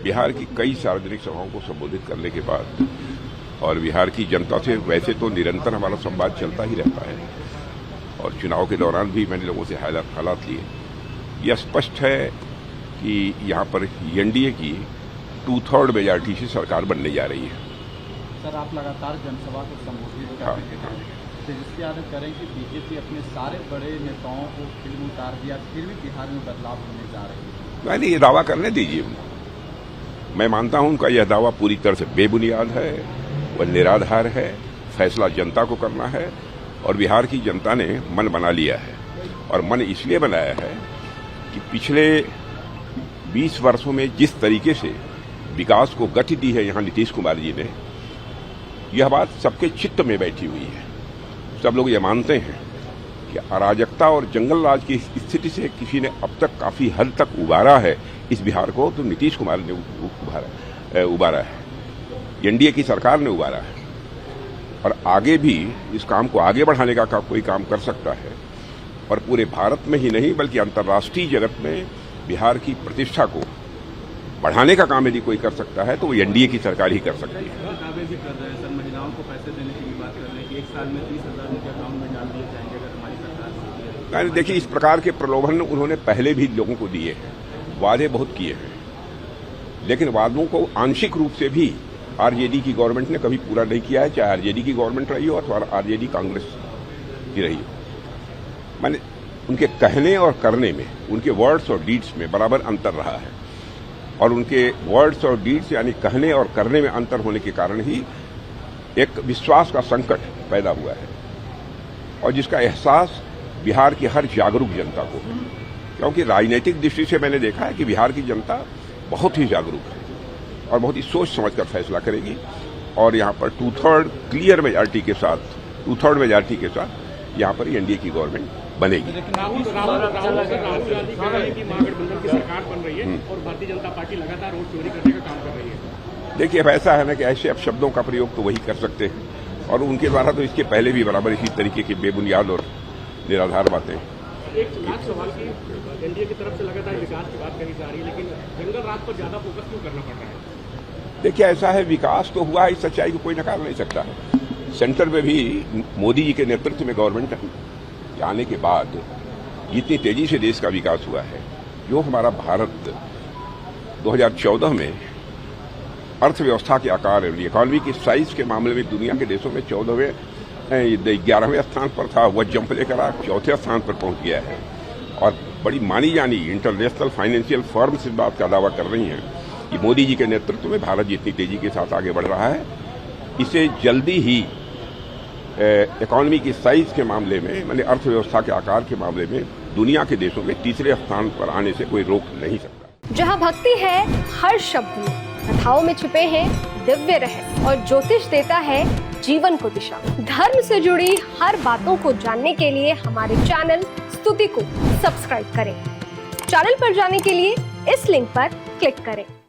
बिहार की कई सार्वजनिक सभाओं को संबोधित करने के बाद और बिहार की जनता से वैसे तो निरंतर हमारा संवाद चलता ही रहता है और चुनाव के दौरान भी मैंने लोगों से हालात लिए। यह स्पष्ट है कि यहाँ पर एनडीए की 2/3 मेजॉरिटी से सरकार बनने जा रही है। सर, आप लगातार जनसभा को संबोधित कर रहे थे, तेजस्वी यादव कह रहे हैं कि बीजेपी अपने सारे बड़े नेताओं को फिल्म उतार दिया, फिर भी बिहार में बदलाव होने जा रहे हैं। मैंने ये दावा करने दीजिए उनको। मैं मानता हूं उनका यह दावा पूरी तरह से बेबुनियाद है, वह निराधार है। फैसला जनता को करना है और बिहार की जनता ने मन बना लिया है और मन इसलिए बनाया है कि पिछले 20 वर्षों में जिस तरीके से विकास को गति दी है यहाँ नीतीश कुमार जी ने, यह बात सबके चित्त में बैठी हुई है। सब लोग ये मानते हैं कि अराजकता और जंगल राज की स्थिति से किसी ने अब तक काफी हद तक उबारा है इस बिहार को, तो नीतीश कुमार ने उबारा है, एनडीए की सरकार ने उबारा है और आगे भी इस काम को आगे बढ़ाने का कोई काम कर सकता है और पूरे भारत में ही नहीं बल्कि अंतर्राष्ट्रीय जगत में बिहार की प्रतिष्ठा को बढ़ाने का काम यदि कोई कर सकता है तो वो एनडीए की सरकार ही कर सकती है। दावे भी कर रहे हैं सर, महिलाओं को पैसे देने की भी बात कर रहे हैं कि 1 साल में 30,000 उनके अकाउंट में डाल दिए जाएंगे अगर हमारी सरकार से। देखिए, इस प्रकार के प्रलोभन उन्होंने पहले भी लोगों को दिए हैं, वादे बहुत किए हैं, लेकिन वादों को आंशिक रूप से भी आरजेडी की गवर्नमेंट ने कभी पूरा नहीं किया है, चाहे आरजेडी की गवर्नमेंट रही हो अथवा आरजेडी कांग्रेस की रही हो। मैंने उनके कहने और करने में, उनके वर्ड्स और डीड्स में बराबर अंतर रहा है और उनके वर्ड्स और डीड्स यानी कहने और करने में अंतर होने के कारण ही एक विश्वास का संकट पैदा हुआ है और जिसका एहसास बिहार की हर जागरूक जनता को है। क्योंकि राजनीतिक दृष्टि से मैंने देखा है कि बिहार की जनता बहुत ही जागरूक है और बहुत ही सोच समझकर फैसला करेगी और यहाँ पर 2/3 क्लियर मेजॉरिटी के साथ, 2/3 मेजॉरिटी के साथ यहाँ पर एनडीए की गवर्नमेंट बनेगी। राहुल गांधी कह रहे हैं कि महागठबंधन की सरकार बन रही है और भारतीय जनता पार्टी लगातार वोट चोरी करने का काम कर रही है। देखिए, अब ऐसा है ना कि ऐसे अब शब्दों का प्रयोग तो वही कर सकते हैं और उनके द्वारा तो इसके पहले भी बराबर इसी तरीके की बेबुनियाद और निराधार बातें। एक सवाल की एनडीए की तरफ से लगातार विकास की बात करी जा रही है, लेकिन जंगल राज पर ज्यादा फोकस क्यों करना पड़ रहा है? देखिए, ऐसा है, विकास तो हुआ, इस सच्चाई को कोई नकार नहीं सकता। सेंटर में भी मोदी जी के नेतृत्व में गवर्नमेंट आने के बाद जितनी तेजी से देश का विकास हुआ है, जो हमारा भारत 2014 में अर्थव्यवस्था के आकार, इकोनॉमी की साइज के मामले में दुनिया के देशों में 11वें स्थान पर था, वह जंप लेकर आज 4थे स्थान पर पहुंच गया है और बड़ी मानी जानी इंटरनेशनल फाइनेंशियल फर्म्स इस बात का दावा कर रही हैं कि मोदी जी के नेतृत्व में भारत जितनी तेजी के साथ आगे बढ़ रहा है, इसे जल्दी ही इकोनॉमी की साइज के मामले में, माने अर्थव्यवस्था के आकार के मामले में दुनिया के देशों में 3रे स्थान पर आने से कोई रोक नहीं सकता। जहां भक्ति है हर शब्द में, कथाओं में छुपे हैं दिव्य रहस्य और ज्योतिष देता है जीवन को दिशा। धर्म से जुड़ी हर बातों को जानने के लिए हमारे चैनल स्तुति को सब्सक्राइब करें। चैनल पर जाने के लिए इस लिंक पर क्लिक करें।